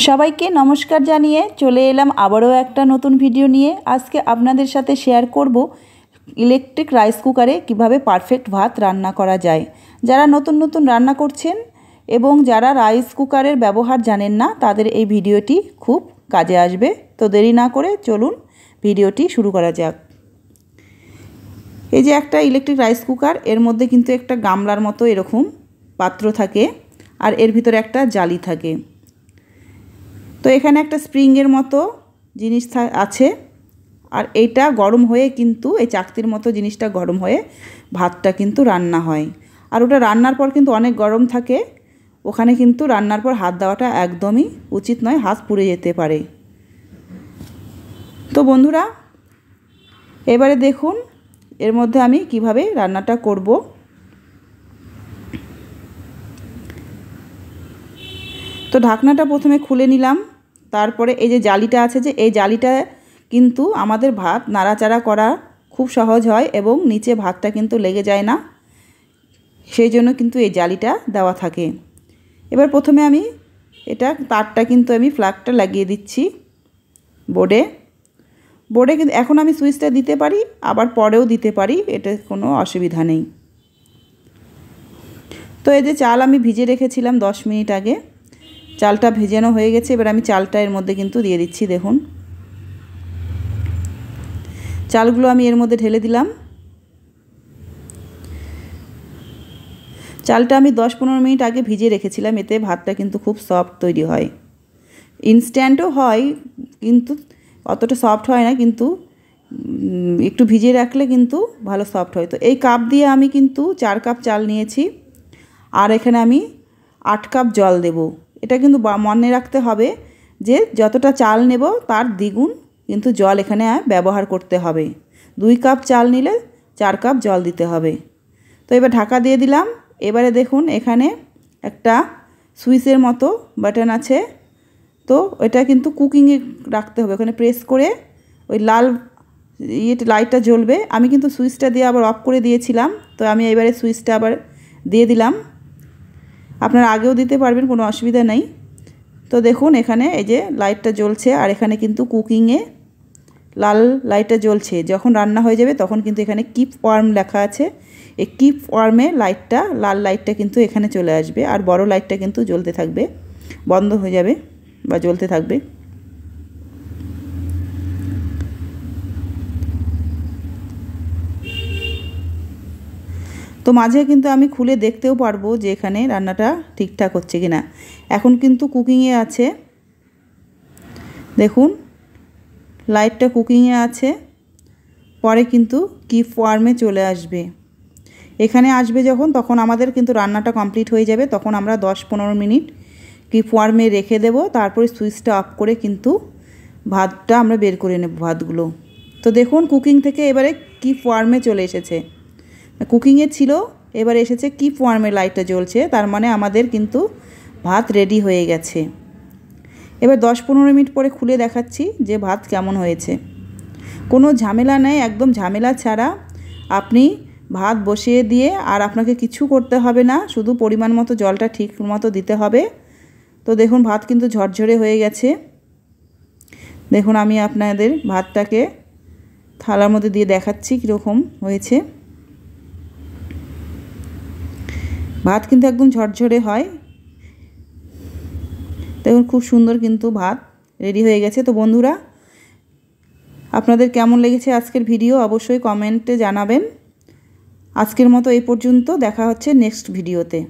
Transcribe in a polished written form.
সবাইকে নমস্কার জানিয়ে চলে এলাম আবারও একটা নতুন ভিডিও নিয়ে। আজকে আপনাদের সাথে শেয়ার করব ইলেকট্রিক রাইস কুকারে কিভাবে পারফেক্ট ভাত রান্না করা যায়। যারা নতুন নতুন রান্না করছেন এবং যারা রাইস কুকারের ব্যবহার জানেন না তাদের এই ভিডিওটি খুব কাজে আসবে। তো দেরি না করে চলুন ভিডিওটি শুরু করা যাক। এই যে একটা ইলেকট্রিক রাইস কুকার, এর মধ্যে কিন্তু একটা গামলার মতো এরকম পাত্র থাকে আর এর ভিতরে একটা জালি থাকে। তো এখানে একটা স্প্রিংয়ের মতো জিনিস আছে আর এইটা গরম হয়ে কিন্তু এই চাকতির মতো জিনিসটা গরম হয়ে ভাতটা কিন্তু রান্না হয়। আর ওটা রান্নার পর কিন্তু অনেক গরম থাকে, ওখানে কিন্তু রান্নার পর হাত দেওয়াটা একদমই উচিত নয়, হাত পুড়ে যেতে পারে। তো বন্ধুরা এবারে দেখুন এর মধ্যে আমি কিভাবে রান্নাটা করব। তো ঢাকনাটা প্রথমে খুলে নিলাম, তারপরে এই যে জালিটা আছে, যে এই জালিটা কিন্তু আমাদের ভাত নাড়াচাড়া করা খুব সহজ হয় এবং নিচে ভাতটা কিন্তু লেগে যায় না, সেই জন্য কিন্তু এই জালিটা দেওয়া থাকে। এবার প্রথমে আমি তারটা কিন্তু আমি প্লাগটা লাগিয়ে দিচ্ছি বোর্ডে। কিন্তু এখন আমি সুইচটা দিতে পারি, আবার পরেও দিতে পারি, এটা কোনো অসুবিধা নেই। তো এই যে চাল আমি ভিজে রেখেছিলাম 10 মিনিট আগে, চালটা ভেজানো হয়ে গেছে। এবার আমি চালটা এর মধ্যে কিন্তু দিয়ে দিচ্ছি। দেখুন চালগুলো আমি এর মধ্যে ঢেলে দিলাম। চালটা আমি 10-15 মিনিট আগে ভিজে রেখেছিলাম, এতে ভাতটা কিন্তু খুব সফট তৈরি হয়। ইনস্ট্যান্টও হয় কিন্তু অতটা সফট হয় না, কিন্তু একটু ভিজিয়ে রাখলে কিন্তু ভালো সফট হয়। তো এই কাপ দিয়ে আমি কিন্তু 4 কাপ চাল নিয়েছি আর এখানে আমি 8 কাপ জল দেব। এটা কিন্তু মনে রাখতে হবে যে যতটা চাল নেব তার দ্বিগুণ কিন্তু জল এখানে ব্যবহার করতে হবে। 2 কাপ চাল নিলে 4 কাপ জল দিতে হবে। তো এবার ঢাকা দিয়ে দিলাম। এবারে দেখুন এখানে একটা সুইচের মতো বাটন আছে, তো এটা কিন্তু কুকিংয়ে রাখতে হবে। ওখানে প্রেস করে ওই লাল লাইটটা জ্বলবে। আমি কিন্তু সুইচটা দিয়ে আবার অফ করে দিয়েছিলাম, তো আমি এবারে সুইচটা আবার দিয়ে দিলাম। আপনারা আগেও দিতে পারবেন, কোনো অসুবিধা নেই। তো দেখুন এখানে এই যে লাইটটা জ্বলছে আর এখানে কিন্তু কুকিংয়ে লাল লাইটটা জ্বলছে। যখন রান্না হয়ে যাবে তখন কিন্তু এখানে কিপ ওয়ার্ম লেখা আছে, এই কিপ ওয়ার্মে লাইটটা, লাল লাইটটা কিন্তু এখানে চলে আসবে আর বড় লাইটটা কিন্তু জ্বলতে থাকবে, বন্ধ হয়ে যাবে বা জ্বলতে থাকবে। তো মাঝে কিন্তু আমি খুলে দেখতেও পারবো যে এখানে রান্নাটা ঠিকঠাক হচ্ছে কিনা। এখন কিন্তু কুকিংয়ে আছে, দেখুন লাইটটা কুকিংয়ে আছে, পরে কিন্তু কিপ ওয়ার্মে চলে আসবে। এখানে আসবে যখন, তখন আমাদের কিন্তু রান্নাটা কমপ্লিট হয়ে যাবে। তখন আমরা 10-15 মিনিট কিপ ওয়ার্মে রেখে দেব, তারপরে সুইচটা অফ করে কিন্তু ভাতটা আমরা বের করে নেব ভাতগুলো। তো দেখুন কুকিং থেকে এবারে কিপ ওয়ার্মে চলে এসেছে, কুকিংয়ে ছিল এবারে এসেছে কিপ ওয়ার্মে লাইটটা জ্বলছে, তার মানে আমাদের কিন্তু ভাত রেডি হয়ে গেছে। এবার 10-15 মিনিট পরে খুলে দেখাচ্ছি যে ভাত কেমন হয়েছে। কোনো ঝামেলা নেই, একদম ঝামেলা ছাড়া আপনি ভাত বসিয়ে দিয়ে আর আপনাকে কিছু করতে হবে না, শুধু পরিমাণ মতো জলটা ঠিক মতো দিতে হবে। তো দেখুন ভাত কিন্তু ঝরঝরে হয়ে গেছে। দেখুন আমি আপনাদের ভাতটাকে থালার মধ্যে দিয়ে দেখাচ্ছি কীরকম হয়েছে। ভাত কিন্তু একদম ঝরঝরে হয়। দেখুন খুব সুন্দর কিন্তু ভাত রেডি হয়ে গেছে। তো বন্ধুরা আপনাদের কেমন লেগেছে আজকের ভিডিও অবশ্যই কমেন্টে জানাবেন। আজকের মতো এই পর্যন্ত, দেখা হচ্ছে নেক্সট ভিডিওতে।